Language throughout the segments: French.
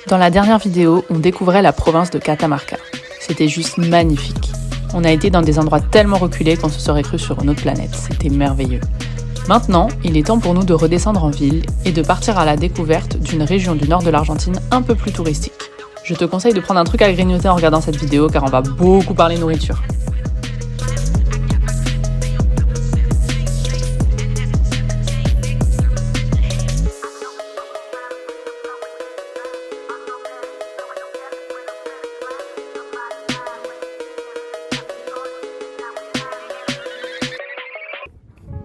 Dans la dernière vidéo, on découvrait la province de Catamarca. C'était juste magnifique. On a été dans des endroits tellement reculés qu'on se serait cru sur une autre planète. C'était merveilleux. Maintenant, il est temps pour nous de redescendre en ville et de partir à la découverte d'une région du nord de l'Argentine un peu plus touristique. Je te conseille de prendre un truc à grignoter en regardant cette vidéo car on va beaucoup parler nourriture.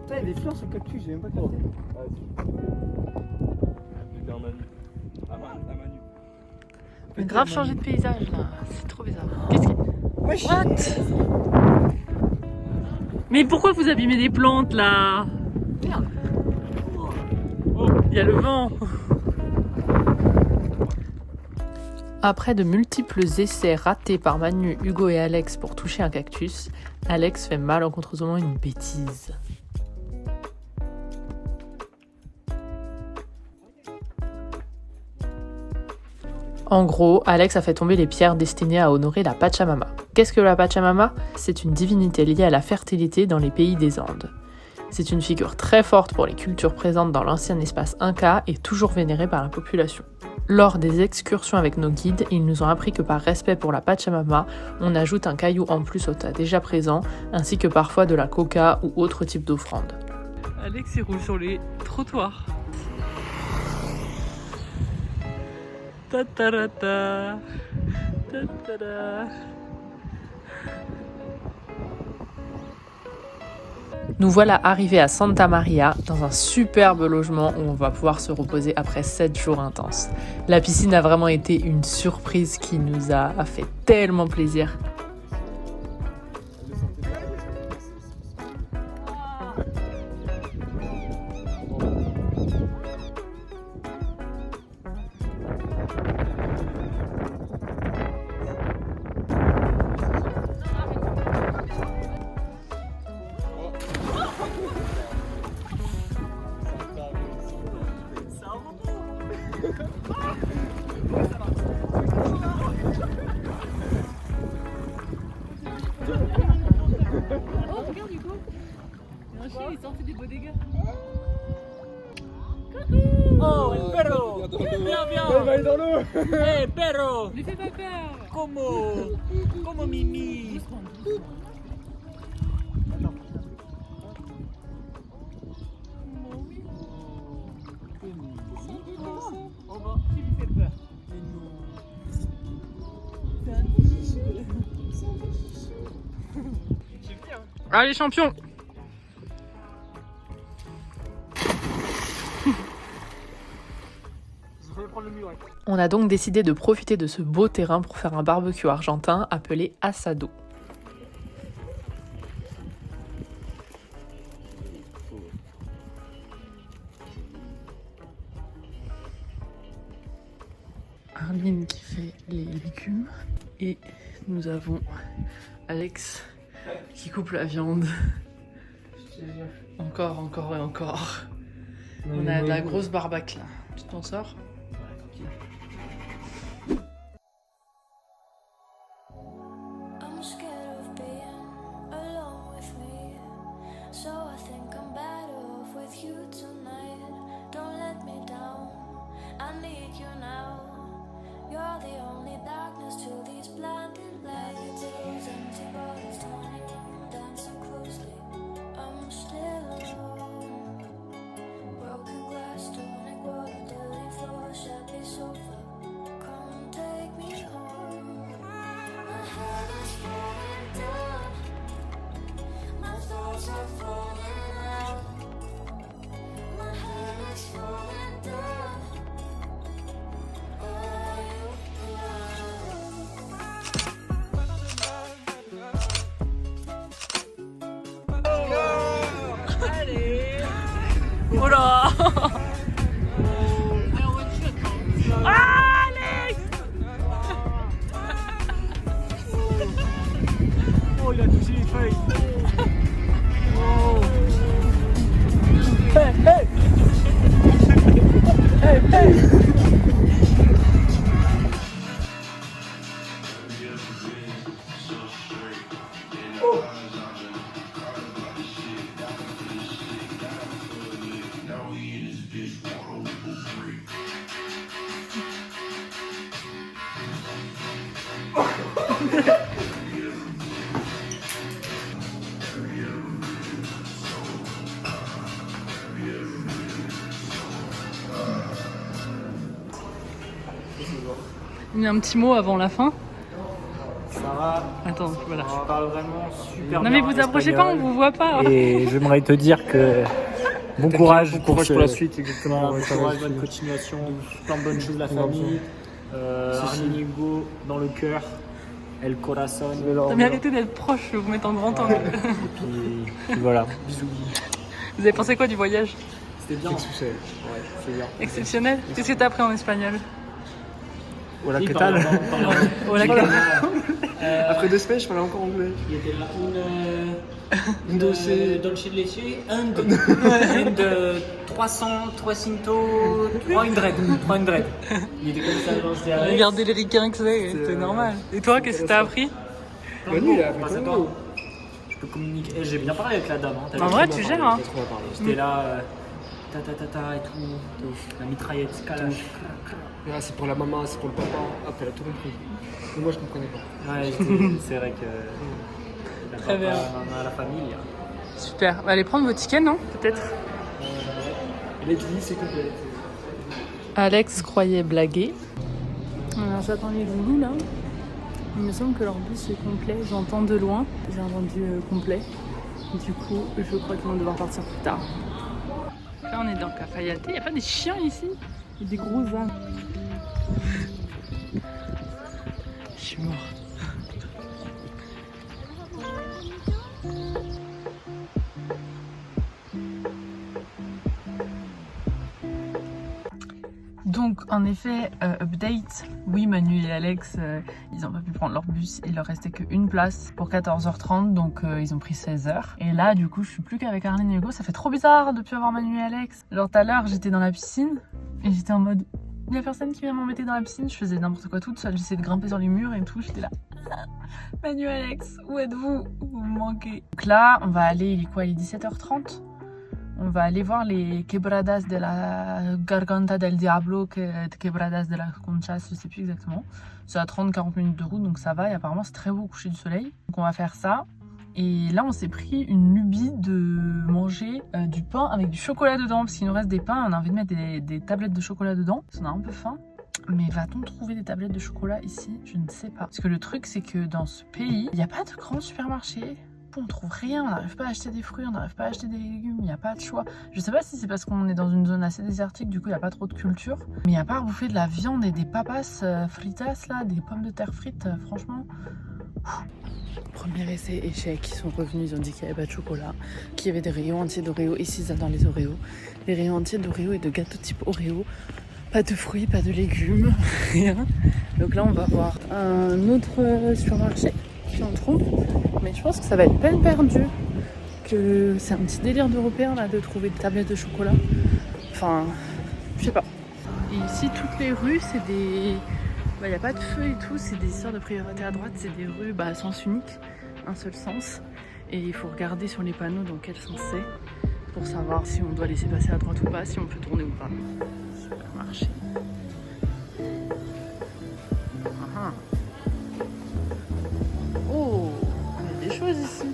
Il y a des fleurs sur le cactus, j'ai même pas capté. On a grave changé de paysage là, c'est trop bizarre. Qu'est-ce que... What? Mais pourquoi vous abîmez des plantes là? Merde. Oh, il y a le vent. Après de multiples essais ratés par Manu, Hugo et Alex pour toucher un cactus, Alex fait malencontreusement une bêtise. En gros, Alex a fait tomber les pierres destinées à honorer la Pachamama. Qu'est-ce que la Pachamama? C'est une divinité liée à la fertilité dans les pays des Andes. C'est une figure très forte pour les cultures présentes dans l'ancien espace Inca et toujours vénérée par la population. Lors des excursions avec nos guides, ils nous ont appris que par respect pour la Pachamama, on ajoute un caillou en plus au tas déjà présent, ainsi que parfois de la coca ou autre type d'offrande. Alex il roule sur les trottoirs. Ta-ta-ra-ta. Ta-ta-ra. Nous voilà arrivés à Santa Maria, dans un superbe logement où on va pouvoir se reposer après 7 jours intenses. La piscine a vraiment été une surprise qui nous a fait tellement plaisir. Oh, regarde Hugo! Il y a un chien, il sortait des beaux dégâts. Oh, el perro! Viens, viens! Il va aller dans l'eau! Hey, perro! Lui fais pas peur! Como Mimi! Oh bah, tu lui fais peur. Allez champion! On a donc décidé de profiter de ce beau terrain pour faire un barbecue argentin appelé asado. Arline qui fait les légumes et nous avons Alex qui coupe la viande. Encore et encore. On a de la grosse barbaque là. Tu t'en sors? I'm scared of being alone with me, so I think I'm better off with you tonight. Don't let me down, I need you now. You're the only darkness to these blinding lights. Those empty bottles turning, dancing closely. I'm still alone. Broken glass, tonic water, dirty floor, shabby sofa. Come take me home. My head is falling down, my thoughts are falling out. My head is falling down. Are you Oh, allez! Oh là! Alors, one shot, hein. Ah, Alex! Oh, il a touché les feuilles! Oh! Hey, hey! Hey, hey! Il y a un petit mot avant la fin. Ça va. Attends, voilà. Tu parles vraiment super Non bien mais vous approchez pas, on vous voit pas. Et j'aimerais te dire que bon courage pour la suite, exactement. Bon courage, bonne continuation, plein de bonnes choses la famille. Arnigo dans le cœur, El Corazon. T'as bien arrêté d'être proche, je vais vous mettre en grand angle. Puis voilà. Bisous. Vous avez pensé quoi du voyage? C'était bien. Exceptionnel. Ouais, c'est bien. Exceptionnel. Qu'est-ce que t'as appris en espagnol? Hola, Oui, ¿qué parle- tal? parle- parle- Hola, Voilà. Après 2 semaines, je parlais encore anglais. Il était là une Dolce. dolce de leche, and 300, 300, 300. Il était comme ça dans ce dernier. Regardez les ricains que c'est normal. Et toi, qu'est-ce que t'as appris? Bonne nuit, là. Passe à toi. Je peux communiquer. Eh, j'ai bien parlé avec la dame. Hein. T'as En vu, vrai, j'ai tu bien gères, parlé. hein. J'étais là, ta et tout. La mitraillette, calage. Ah, c'est pour la maman, c'est pour le papa. Après, elle a tout compris. Mais moi, je comprenais pas. Ouais, c'est vrai que. La Très bien. la famille. Super. Bah, allez prendre vos tickets, non? Peut-être. Et là, tu dis, c'est complet. Alex croyait blaguer. Alors j'attends les loulous là. Il me semble que leur bus est complet. J'entends de loin. J'ai entendu complet. Du coup, je crois qu'ils vont devoir partir plus tard. Là, on est dans Cafayate. Il n'y a pas des chiens ici? Il y a des gros ânes. Je suis mort. Donc en effet, update, oui Manu et Alex, ils n'ont pas pu prendre leur bus, il leur restait qu'une place pour 14h30, donc ils ont pris 16h. Et là du coup je suis plus qu'avec Arlene et Hugo, ça fait trop bizarre de plus avoir Manu et Alex. Genre tout à l'heure j'étais dans la piscine et j'étais en mode, il n'y a personne qui vient m'embêter dans la piscine, je faisais n'importe quoi toute seule, j'essayais de grimper sur les murs et tout, j'étais là. Manu et Alex, où êtes-vous? Vous me manquez. Donc là on va aller, il est quoi, il est 17h30. On va aller voir les quebradas de la Garganta del Diablo, quebradas de la Conchas, je sais plus exactement. C'est à 30-40 minutes de route, donc ça va. Et apparemment, c'est très beau au coucher du soleil. Donc on va faire ça. Et là, on s'est pris une lubie de manger du pain avec du chocolat dedans. Parce qu'il nous reste des pains, on a envie de mettre des tablettes de chocolat dedans. Parce qu'on a un peu faim. Mais va-t-on trouver des tablettes de chocolat ici? Je ne sais pas. Parce que le truc, c'est que dans ce pays, il n'y a pas de grand supermarché. On trouve rien, on n'arrive pas à acheter des fruits, on n'arrive pas à acheter des légumes, il n'y a pas de choix. Je sais pas si c'est parce qu'on est dans une zone assez désertique, du coup il n'y a pas trop de culture. Mais à part bouffer de la viande et des papas fritas là, des pommes de terre frites, franchement. Premier essai échec, ils sont revenus, ils ont dit qu'il n'y avait pas de chocolat, qu'il y avait des rayons entiers d'Oreo. Ici ils adorent les Oreos. Des rayons entiers d'Oreo et de gâteaux type Oreo. Pas de fruits, pas de légumes, rien. Donc là on va voir un autre supermarché. Si on trouve, mais je pense que ça va être peine perdue, que c'est un petit délire d'Européens là de trouver des tablettes de chocolat. Enfin, je sais pas. Et ici toutes les rues c'est des, il n'y a pas de feu et tout, c'est des histoires de priorité à droite, c'est des rues à sens unique, un seul sens, et il faut regarder sur les panneaux dans quel sens c'est pour savoir si on doit laisser passer à droite ou pas, si on peut tourner ou pas. Supermarché. Oh, il y a des choses ici.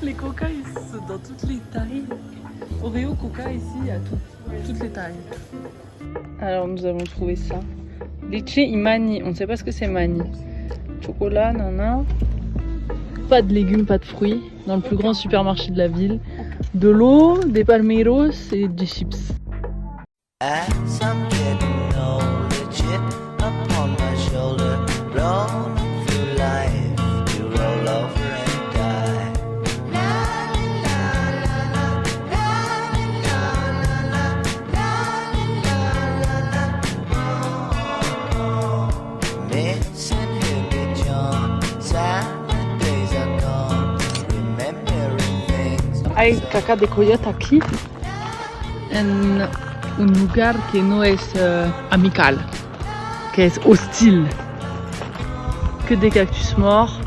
Les coca, ils sont dans toutes les tailles. Oreo, coca, ici, il y a toutes les tailles. Alors, nous avons trouvé ça. Leche imani, on ne sait pas ce que c'est mani. Chocolat, nana. Pas de légumes, pas de fruits. Dans le plus grand supermarché de la ville. De l'eau, des palmeiros et des chips. As I'm getting older, chip upon my shoulder, rolling through life to roll over and die. La la la la la la la la la. Missing Hippie John, sad days are gone, remembering things. Hay caca de coyote aquí en un lugar que no es amical, que es hostile. Que des cactus morts,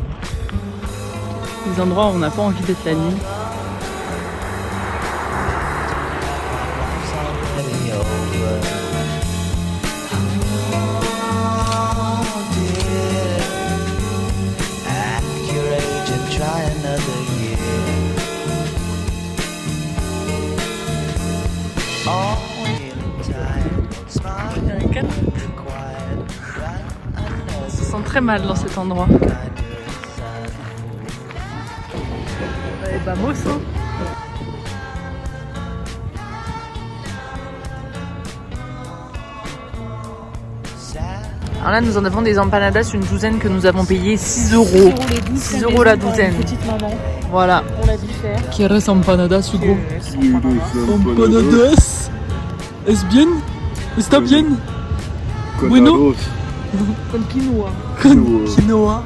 des endroits où on n'a pas envie d'être la nuit. Already over. Oh dear, at your age and try another year. All in time, smile and quiet, right under On se sent très mal dans cet endroit. kind of sun. Et bah moi aussi. Sad. Alors là nous en avons des empanadas, une douzaine que nous avons payé 6 €. 6 € la douzaine. Petite maman, Voilà. on l'a dit faire. ¿Quieres empanadas, Hugo? Empanadas. ¿Es bien? ¿Está bien? Bueno. Con quinoa. Con quinoa.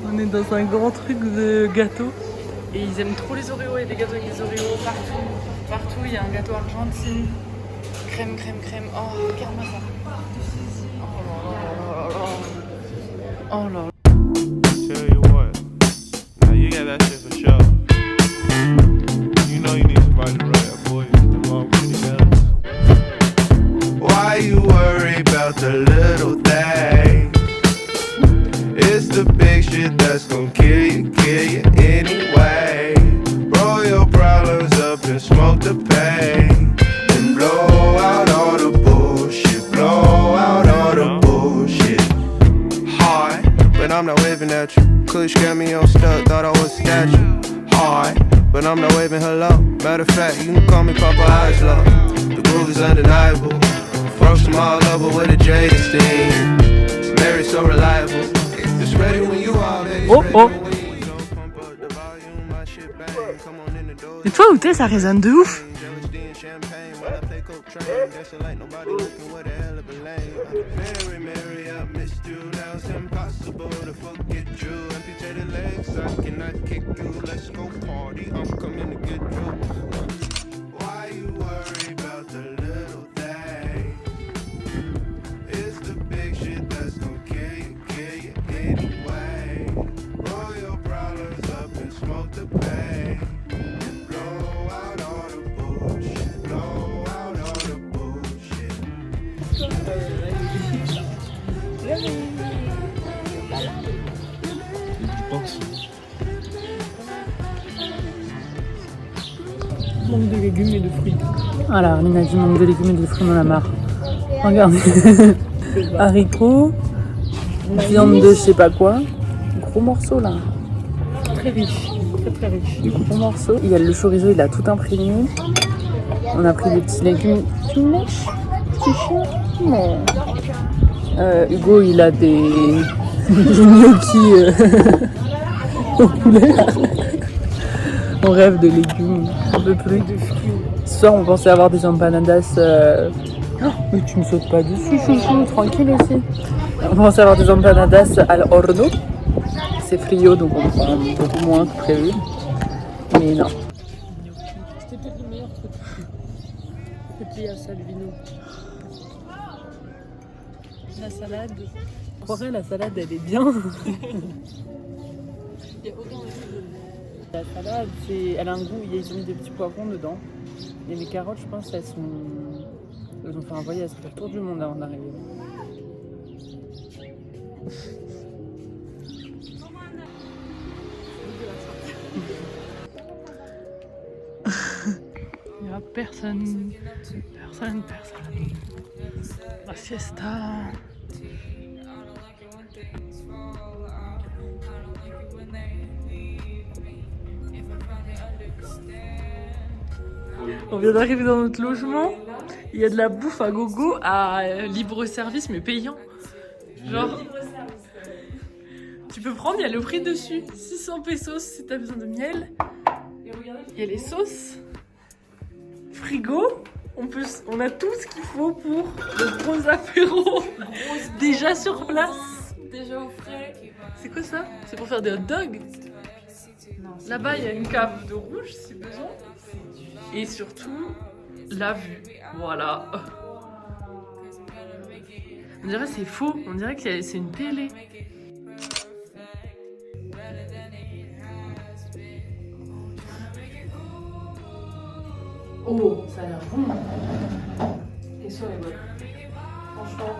On est dans un grand truc de gâteaux. Et ils aiment trop les Oreos, et des gâteaux avec des Oreos partout. Partout, il y a un gâteau argentine. Crème, crème, crème. Oh, regarde-moi ça. Oh là là là là. Oh là là. Tell you what, now you got that shit for sure. You know you need somebody to run that for you. The long pretty girls. Why you worry about the little things? It's the big shit that's gonna kill you anyway. Roll your problems up and smoke the pain. And blow out all the bullshit, blow out all the bullshit. Hard, but I'm not waving at you. Kush got me on stuck, thought I was a statue. Hard, but I'm not waving hello. Matter of fact, you can call me Papa Islo. The groove is undeniable. Froze from all over with a Jada steam. Mary so reliable. It's ready when you are, baby. Oh, oh. Et toi où t'es, ça résonne de ouf. Manque de légumes et de fruits. Voilà, Arline a dit manque de légumes et de fruits, on en a marre. Regardez. Haricots, viande de je sais pas quoi. Gros morceau là. Très riche, très très riche. Des gros morceaux. Il y a le chorizo, il a tout imprégné. On a pris des petits légumes. Tu me lèches? Petit chien? Non. Hugo, il a des gnocchis au poulet. On rêve de légumes, un peu plus. Ce soir, on pensait avoir des empanadas. Oh, mais tu me sautes pas dessus, chouchou, tranquille aussi. On pensait avoir des empanadas al horno. C'est frio, donc on prend beaucoup moins que prévu. Mais non. C'était peut-être le meilleur truc. Petit à Salvino. La salade. Je croirais la salade, elle est bien. La salade, elle a un goût, ils ont mis des petits poivrons dedans. Et les carottes, je pense, elles ont fait un voyage, elles ont fait le tour du monde avant d'arriver. Il n'y a personne. Personne. La siesta. On vient d'arriver dans notre logement. Il y a de la bouffe à gogo à libre service mais payant. Genre, tu peux prendre, il y a le prix dessus. 600 pesos si t'as besoin de miel. Il y a les sauces. Frigo. On a tout ce qu'il faut pour le gros apéro. Déjà sur place. déjà au frais. C'est quoi ça? C'est pour faire des hot dogs? Là-bas, il y a une cave de rouge si besoin. Et surtout, la vue. Voilà. On dirait que c'est faux. On dirait que c'est une télé. Oh, ça a l'air bon. Et sur les bonnes. Franchement,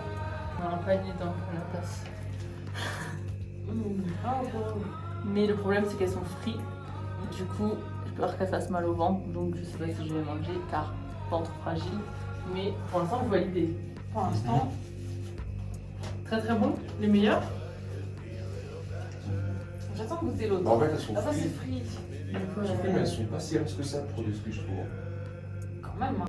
on a un panier dans la tasse. Mais le problème, c'est qu'elles sont frites. Du coup, j'ai peur qu'elles fassent mal au ventre. Donc, je sais pas si je vais manger car ventre fragile. Mais pour l'instant, vous validez. Pour l'instant, très très bon. Les meilleurs. J'attends de goûter l'autre. En fait, elles sont Ah, ça, frites. c'est frit. Mais elles sont pas si riches que ça pour de ce que je trouve. Quand même.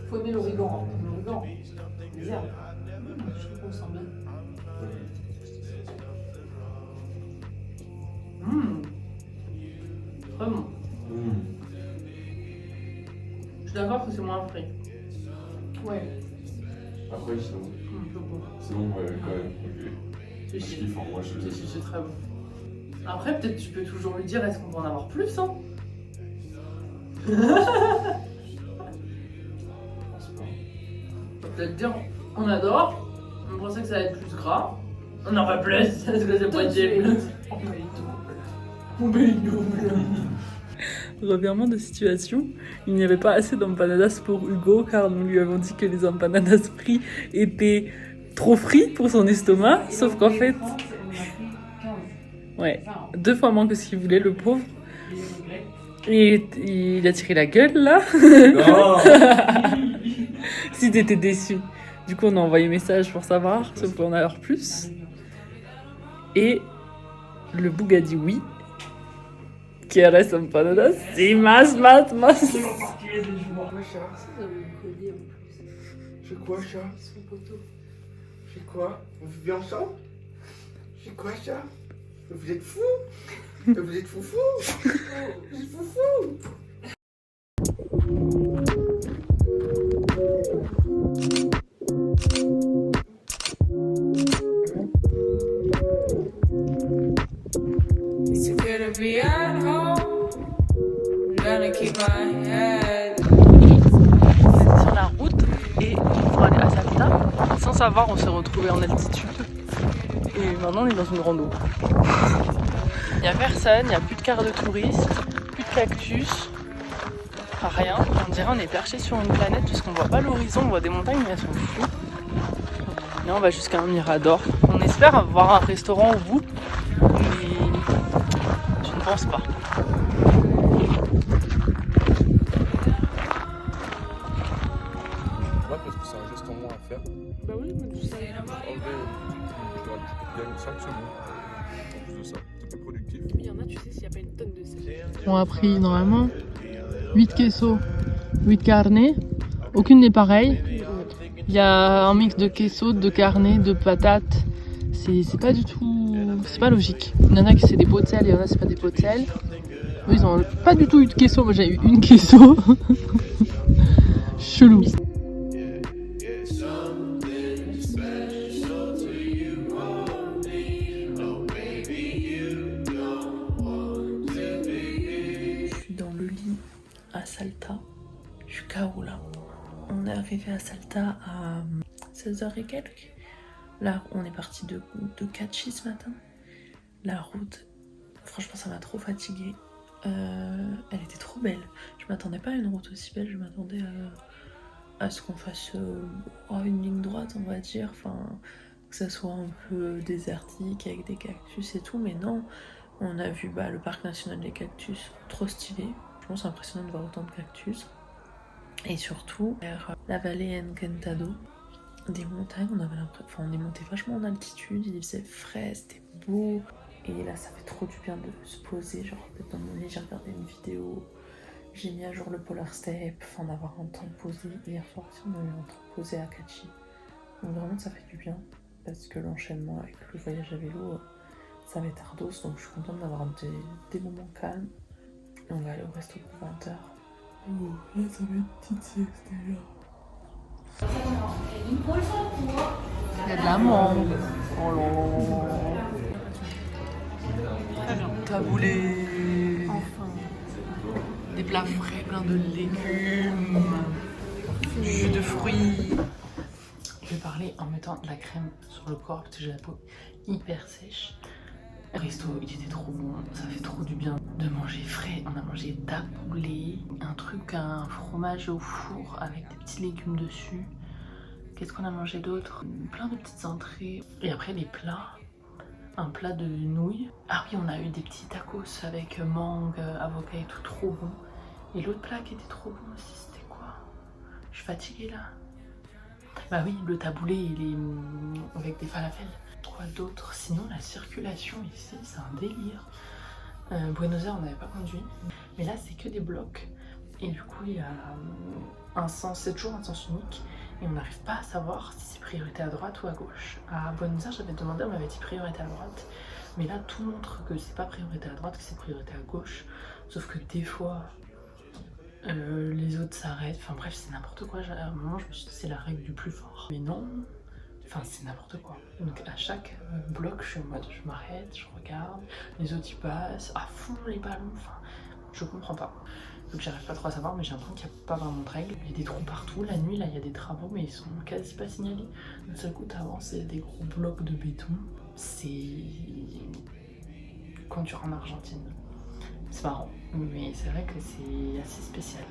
Faut aimer l'origan. L'origan. Les herbes. Je trouve qu'on sent bien. Vraiment. Je suis d'accord que c'est moins frais. Ouais. Après, sinon. Sinon, ouais, quand même. Ok. Je kiffe, moi je le C'est très bon. Après, peut-être tu peux toujours lui dire est-ce qu'on peut en avoir plus, hein? Je pense pas. On peut peut-être dire on adore, on pensait que ça allait être plus gras. On en veut plus, parce que c'est possible. Revirement de situation, il n'y avait pas assez d'empanadas pour Hugo car nous lui avons dit que les empanadas frites étaient trop frites pour son estomac, sauf qu'en fait, ouais, 2 fois moins que ce qu'il voulait, le pauvre. Et il a tiré la gueule là. Si t'étais déçu. Du coup, on a envoyé message pour savoir si on peut en avoir plus. Et le boug a dit oui. Qui reste empanadas? C'est mas. Quoi, chat? J'ai quoi, chat? J'ai quoi? On vit ensemble? J'ai quoi, chat? Vous êtes fous? Vous êtes foufou? Vous êtes foufou? It's good to be at home. I'm gonna keep my head. On est sur la route et pour aller à Salta, sans savoir, on s'est retrouvés en altitude. Et maintenant, on est dans une rando. Il n'y a personne, il n'y a plus de cars de touristes, plus de cactus, rien. On dirait on est perché sur une planète puisqu'on voit pas l'horizon, on voit des montagnes mais elles sont floues. Là on va jusqu'à un mirador. On espère avoir un restaurant au bout, mais je ne pense pas. Ouais, parce que c'est un geste en moins à faire. Bah oui, mais tu sais. Enlever, je gagne 5 secondes. En plus de ça, c'est plus productif. Il y en a, tu sais, s'il n'y a pas une tonne de sel. On a pris normalement 8 quesos, 8 carnets. Aucune n'est pareille. Il y a un mix de queso, de carnet, de patates. C'est pas du tout. C'est pas logique. Il y en a qui c'est des pots de sel, il y en a c'est pas des pots de sel. Eux ils ont pas du tout eu de queso. Moi j'ai eu une queso. Chelou. À Salta, je suis KO là. On est arrivé à Salta à 16h et quelques. Là, on est parti de Cachi ce matin. La route, franchement, ça m'a trop fatiguée. Elle était trop belle. Je m'attendais pas à une route aussi belle. Je m'attendais à ce qu'on fasse une ligne droite, on va dire. Enfin, que ça soit un peu désertique avec des cactus et tout. Mais non, on a vu le parc national des cactus, trop stylé. C'est impressionnant de voir autant de cactus. Et surtout, vers la vallée Encantado, des montagnes, on est monté vachement en altitude, il faisait frais, c'était beau. Et là, ça fait trop du bien de se poser, genre d'être dans mon lit, j'ai regardé une vidéo, j'ai mis à jour le Polar Step, enfin d'avoir un temps posé. Hier soir aussi, on a eu un temps posé à Cachi. Donc vraiment, ça fait du bien, parce que l'enchaînement avec le voyage à vélo, ça va être ardos, donc je suis contente d'avoir des moments calmes. On va aller au resto pour 20h. Oh, là ça va être une petite sieste déjà. Il y a de la mangue. Oh là là. Taboulé. Enfin. Des plats frais pleins de légumes. Jus de fruits. Je vais parler en mettant de la crème sur le corps parce que j'ai la peau hyper sèche. Le resto, il était trop bon, ça fait trop du bien de manger frais. On a mangé taboulé, un fromage au four avec des petits légumes dessus. Qu'est-ce qu'on a mangé d'autre? Plein de petites entrées. Et après les plats, un plat de nouilles. Ah oui, on a eu des petits tacos avec mangue, avocat et tout, trop bon. Et l'autre plat qui était trop bon aussi, c'était quoi? Je suis fatiguée là. Bah oui, le taboulé, il est avec des falafels. Quoi d'autre? Sinon, la circulation ici, c'est un délire. Buenos Aires, on n'avait pas conduit. Mais là, c'est que des blocs. Et du coup, il y a un sens, c'est toujours un sens unique. Et on n'arrive pas à savoir si c'est priorité à droite ou à gauche. À Buenos Aires, j'avais demandé, on m'avait dit priorité à droite. Mais là, tout montre que c'est pas priorité à droite, que c'est priorité à gauche. Sauf que des fois, les autres s'arrêtent. Enfin bref, c'est n'importe quoi. À un moment, je me suis dit, c'est la règle du plus fort. Mais non, enfin, c'est n'importe quoi. Donc à chaque bloc, je suis en mode, je m'arrête, je regarde. Les autres, ils passent à fond les ballons. Enfin, je comprends pas. Donc j'arrive pas trop à savoir, mais j'ai l'impression qu'il n'y a pas vraiment de règles. Il y a des trous partout. La nuit, là, il y a des travaux, mais ils sont quasi pas signalés. D'un seul coup, t'avances, il y a des gros blocs de béton. C'est quand tu rentres en Argentine. C'est marrant, mais c'est vrai que c'est assez spécial.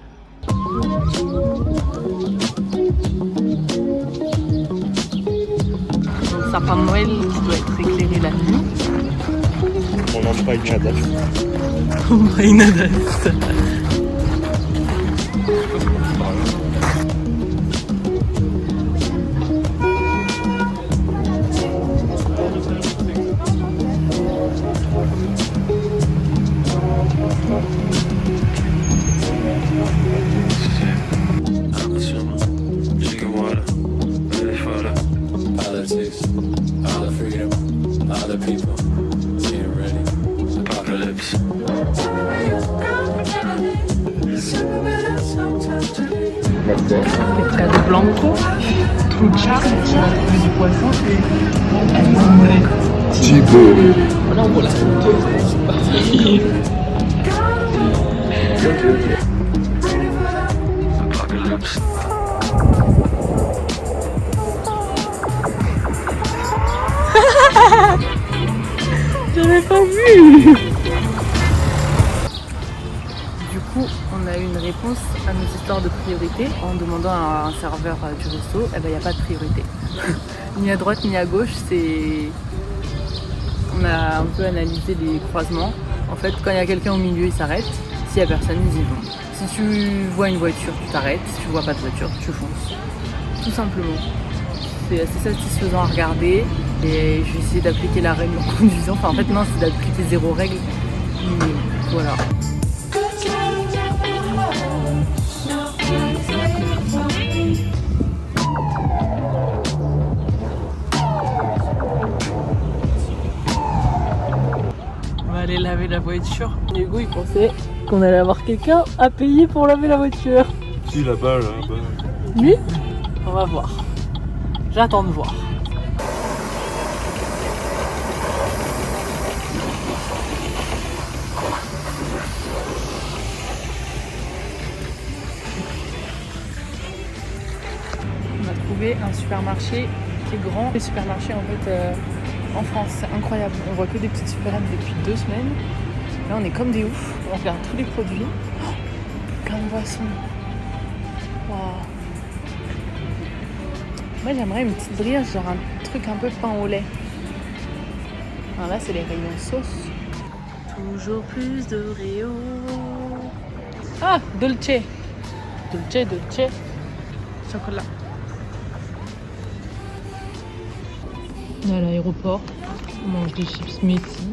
Le sapin de Noël qui doit être éclairé la nuit. On empainadas. Empainadas. Pescado blanco, trucha, on a trouvé du poisson et Thibaut. Voilà, on voit la photo. J'avais pas vu. Du coup, on a eu une réponse à nos histoires de priorité en demandant à un serveur du resto, eh ben, il n'y a pas de priorité. Ni à droite ni à gauche, c'est... On a un peu analysé les croisements. En fait, quand il y a quelqu'un au milieu, il s'arrête. S'il n'y a personne, ils y vont. Si tu vois une voiture, tu t'arrêtes. Si tu vois pas de voiture, tu fonces. Tout simplement. C'est assez satisfaisant à regarder. Et j'ai essayé d'appliquer la règle en conduisant. Enfin, en fait, non, c'est d'appliquer zéro règle. Mais voilà. On va aller laver la voiture. Hugo, il pensait qu'on allait avoir quelqu'un à payer pour laver la voiture. Si, là-bas, là. Lui? On va voir. J'attends de voir. On a trouvé un supermarché qui est grand. Les supermarchés en fait en France, c'est incroyable. On voit que des petites supérettes depuis 2 semaines. Là on est comme des oufs. On regarde tous les produits. Oh, plein de boissons. Wow. Moi j'aimerais une petite brioche, genre un truc un peu pain au lait. Alors là c'est les rayons sauce. Toujours plus de Réo. Ah, dolce. Dolce. Chocolat. On est à l'aéroport. On mange des chips Messi.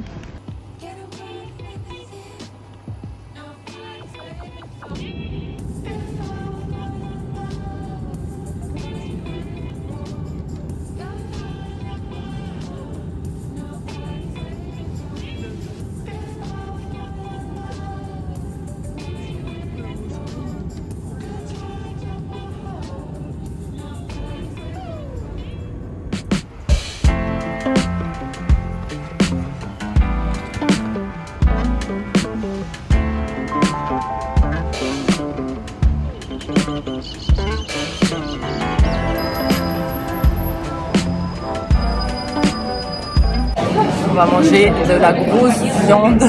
On va manger de la grosse viande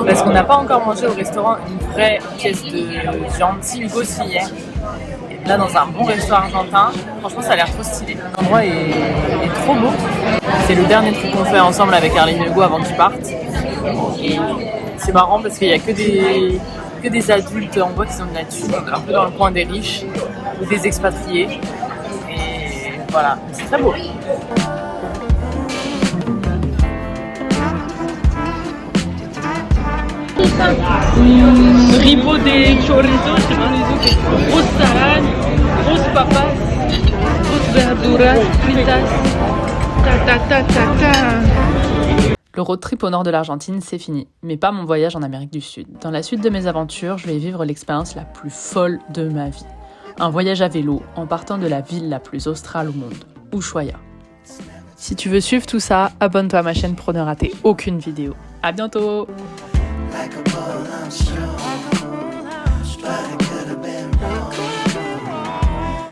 parce qu'on n'a pas encore mangé au restaurant une vraie pièce de viande. Si Hugo s'y hier. Là dans un bon resto argentin, franchement ça a l'air trop stylé. L'endroit est trop beau. C'est le dernier truc qu'on fait ensemble avec Arline et Hugo avant qu'ils partent. Et c'est marrant parce qu'il n'y a que des adultes, on voit qu'ils ont de la thune, un peu dans le coin des riches ou des expatriés. Et voilà, c'est très beau. Ribo de chorizo, grosse salade, grosse papas, grosse verduras, fritas, Le road trip au nord de l'Argentine, c'est fini, mais pas mon voyage en Amérique du Sud. Dans la suite de mes aventures, je vais vivre l'expérience la plus folle de ma vie. Un voyage à vélo en partant de la ville la plus australe au monde, Ushuaia. Si tu veux suivre tout ça, abonne-toi à ma chaîne pour ne rater aucune vidéo. À bientôt! Like a ball, I'm strong.